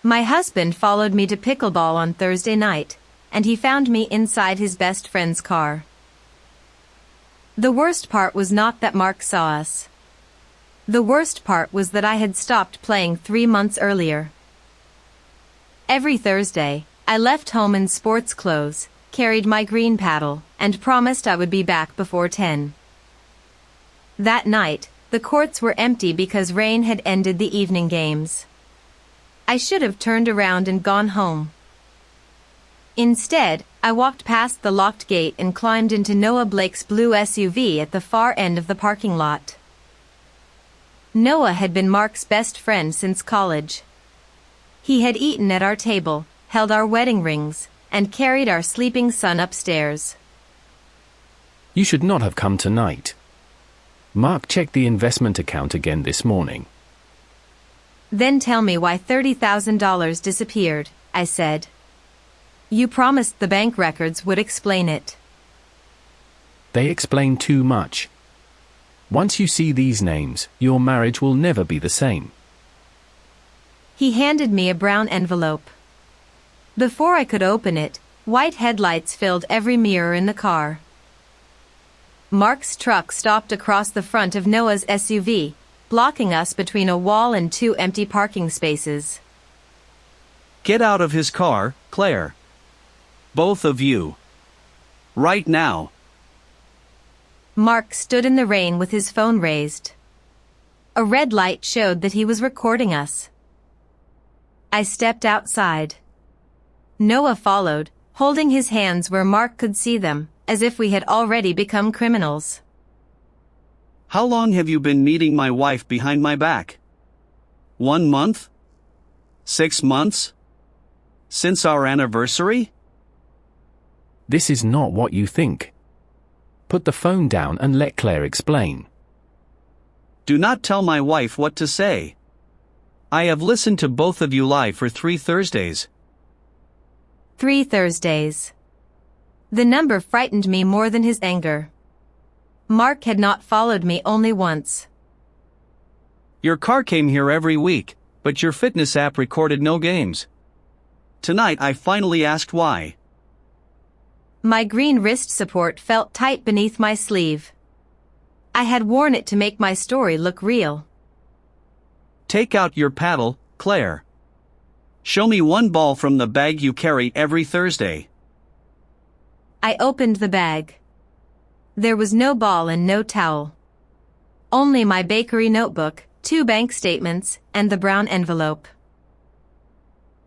My husband followed me to pickleball on Thursday night, and he found me inside his best friend's car. The worst part was not that Mark saw us. The worst part was that I had stopped playing 3 months earlier. Every Thursday, I left home in sports clothes, carried my green paddle, and promised I would be back before 10. That night, the courts were empty because rain had ended the evening games. I should have turned around and gone home. Instead, I walked past the locked gate and climbed into Noah Blake's blue SUV at the far end of the parking lot. Noah had been Mark's best friend since college. He had eaten at our table, held our wedding rings, and carried our sleeping son upstairs. You should not have come tonight. Mark checked the investment account again this morning. Then tell me why $30,000 disappeared, I said. You promised the bank records would explain it. They explain too much. Once you see these names, your marriage will never be the same. He handed me a brown envelope. Before I could open it, white headlights filled every mirror in the car. Mark's truck stopped across the front of Noah's SUV, blocking us between a wall and 2 empty parking spaces. Get out of his car, Claire. Both of you. Right now. Mark stood in the rain with his phone raised. A red light showed that he was recording us. I stepped outside. Noah followed, holding his hands where Mark could see them, as if we had already become criminals. How long have you been meeting my wife behind my back? 1 month? 6 months? Since our anniversary? This is not what you think. Put the phone down and let Claire explain. Do not tell my wife what to say. I have listened to both of you lie for 3 Thursdays. 3 Thursdays. The number frightened me more than his anger. Mark had not followed me only once. Your car came here every week, but your fitness app recorded no games. Tonight I finally asked why. My green wrist support felt tight beneath my sleeve. I had worn it to make my story look real. Take out your paddle, Claire. Show me 1 ball from the bag you carry every Thursday. I opened the bag. There was no ball and no towel. Only my bakery notebook, 2 bank statements, and the brown envelope.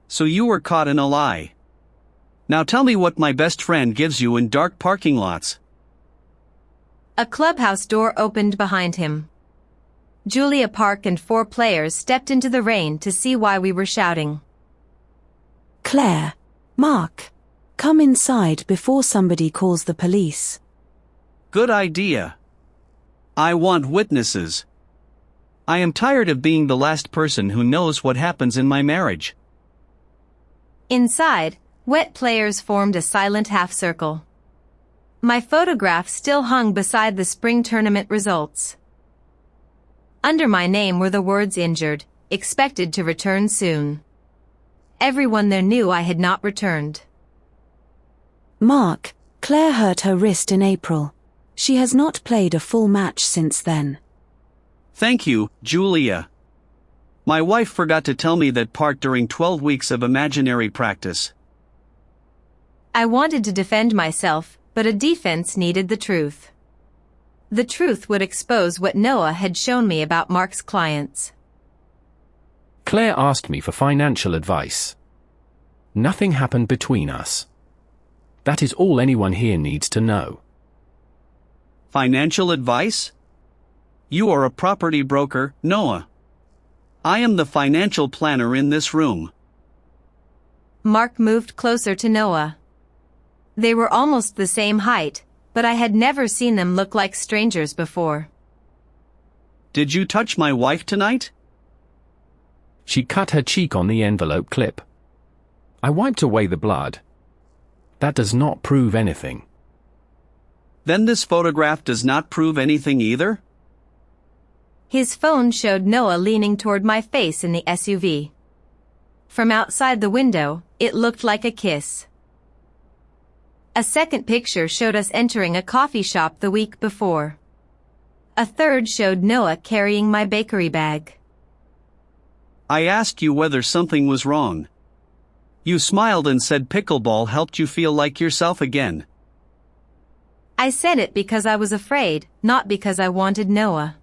So you were caught in a lie. Now tell me what my best friend gives you in dark parking lots. A clubhouse door opened behind him. Julia Park and 4 players stepped into the rain to see why we were shouting. Claire, Mark, come inside before somebody calls the police. Good idea. I want witnesses. I am tired of being the last person who knows what happens in my marriage. Inside, wet players formed a silent half-circle. My photograph still hung beside the spring tournament results. Under my name were the words injured, expected to return soon. Everyone there knew I had not returned. Mark, Claire hurt her wrist in April. She has not played a full match since then. Thank you, Julia. My wife forgot to tell me that part during 12 weeks of imaginary practice. I wanted to defend myself, but a defense needed the truth. The truth would expose what Noah had shown me about Mark's clients. Claire asked me for financial advice. Nothing happened between us. That is all anyone here needs to know. Financial advice? You are a property broker, Noah. I am the financial planner in this room. Mark moved closer to Noah. They were almost the same height, but I had never seen them look like strangers before. Did you touch my wife tonight? She cut her cheek on the envelope clip. I wiped away the blood. That does not prove anything. Then this photograph does not prove anything either? His phone showed Noah leaning toward my face in the SUV. From outside the window, it looked like a kiss. A second picture showed us entering a coffee shop the week before. A third showed Noah carrying my bakery bag. I asked you whether something was wrong. You smiled and said pickleball helped you feel like yourself again. I said it because I was afraid, not because I wanted Noah.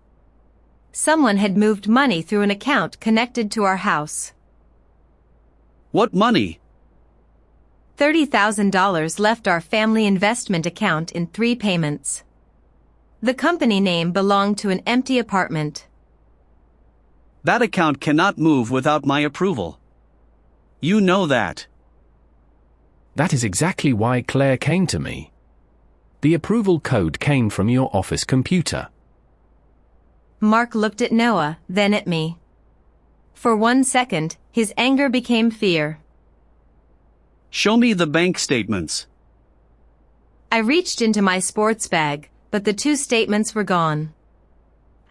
Someone had moved money through an account connected to our house. What money? $30,000 left our family investment account in 3 payments. The company name belonged to an empty apartment. That account cannot move without my approval. You know that. That is exactly why Claire came to me. The approval code came from your office computer. Mark looked at Noah, then at me. For 1 second, his anger became fear. Show me the bank statements. I reached into my sports bag, but the 2 statements were gone.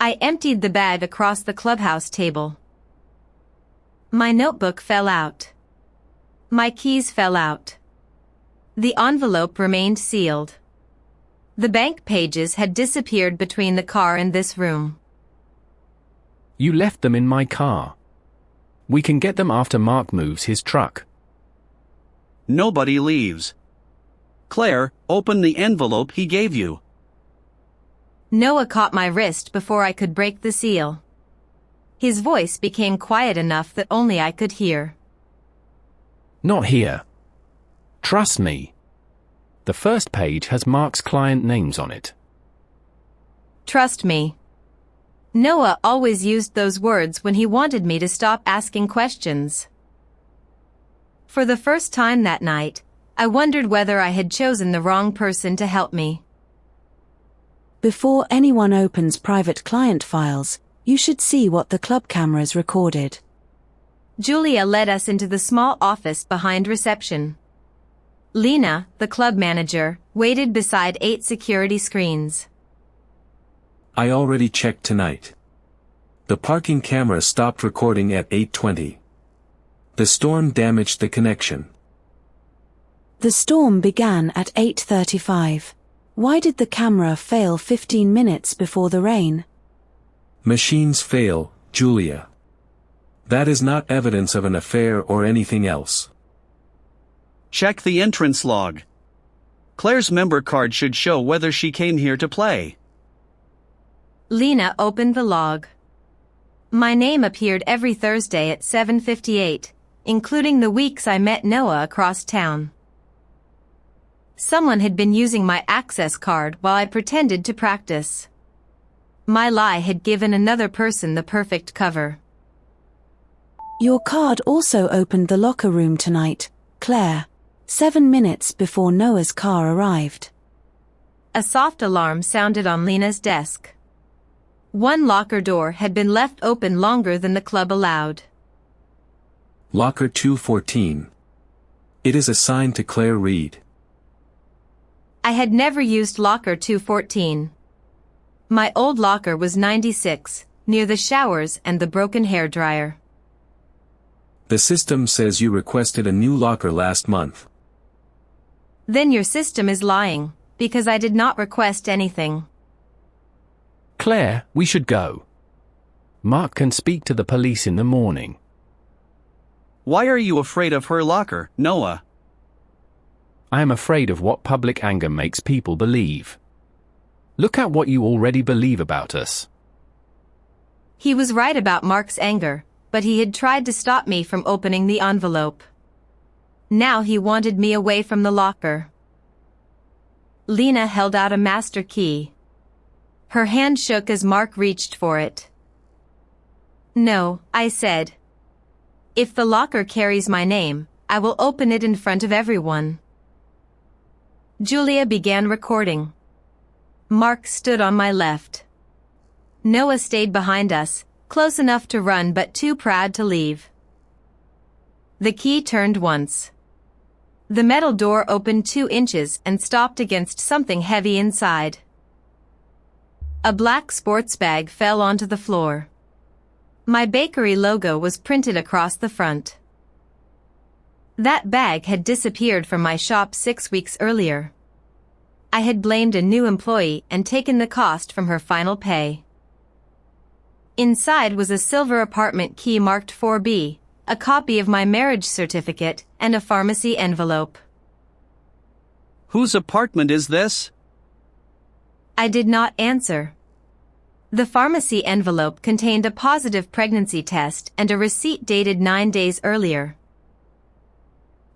I emptied the bag across the clubhouse table. My notebook fell out. My keys fell out. The envelope remained sealed. The bank pages had disappeared between the car and this room. You left them in my car. We can get them after Mark moves his truck. Nobody leaves. Claire, open the envelope he gave you. Noah caught my wrist before I could break the seal. His voice became quiet enough that only I could hear. Not here. Trust me. The first page has Mark's client names on it. Trust me. Noah always used those words when he wanted me to stop asking questions. For the first time that night, I wondered whether I had chosen the wrong person to help me. Before anyone opens private client files, you should see what the club cameras recorded. Julia led us into the small office behind reception. Lena, the club manager, waited beside 8 security screens. I already checked tonight. The parking camera stopped recording at 8:20. The storm damaged the connection. The storm began at 8:35. Why did the camera fail 15 minutes before the rain? Machines fail, Julia. That is not evidence of an affair or anything else. Check the entrance log. Claire's member card should show whether she came here to play. Lena opened the log. My name appeared every Thursday at 7:58, including the weeks I met Noah across town. Someone had been using my access card while I pretended to practice. My lie had given another person the perfect cover. Your card also opened the locker room tonight, Claire, 7 minutes before Noah's car arrived. A soft alarm sounded on Lena's desk. One locker door had been left open longer than the club allowed. Locker 214. It is assigned to Claire Reed. I had never used locker 214. My old locker was 96, near the showers and the broken hairdryer. The system says you requested a new locker last month. Then your system is lying, because I did not request anything. Claire, we should go. Mark can speak to the police in the morning. Why are you afraid of her locker, Noah? I am afraid of what public anger makes people believe. Look at what you already believe about us. He was right about Mark's anger, but he had tried to stop me from opening the envelope. Now he wanted me away from the locker. Lena held out a master key. Her hand shook as Mark reached for it. No, I said. If the locker carries my name, I will open it in front of everyone. Julia began recording. Mark stood on my left. Noah stayed behind us, close enough to run but too proud to leave. The key turned once. The metal door opened 2 inches and stopped against something heavy inside. A black sports bag fell onto the floor. My bakery logo was printed across the front. That bag had disappeared from my shop 6 weeks earlier. I had blamed a new employee and taken the cost from her final pay. Inside was a silver apartment key marked 4B, a copy of my marriage certificate, and a pharmacy envelope. Whose apartment is this? I did not answer. The pharmacy envelope contained a positive pregnancy test and a receipt dated 9 days earlier.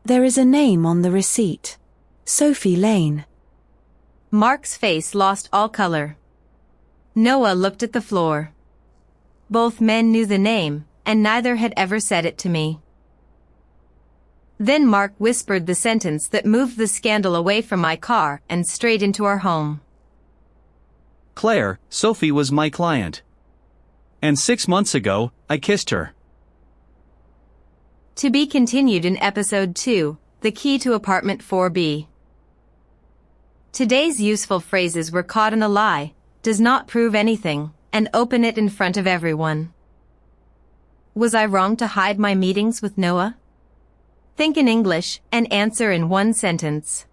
There is a name on the receipt. Sophie Lane. Mark's face lost all color. Noah looked at the floor. Both men knew the name, and neither had ever said it to me. Then Mark whispered the sentence that moved the scandal away from my car and straight into our home. Claire, Sophie was my client. And 6 months ago, I kissed her. To be continued in episode 2, The Key to Apartment 4B. Today's useful phrases were caught in a lie, does not prove anything, and open it in front of everyone. Was I wrong to hide my meetings with Noah? Think in English and answer in one sentence.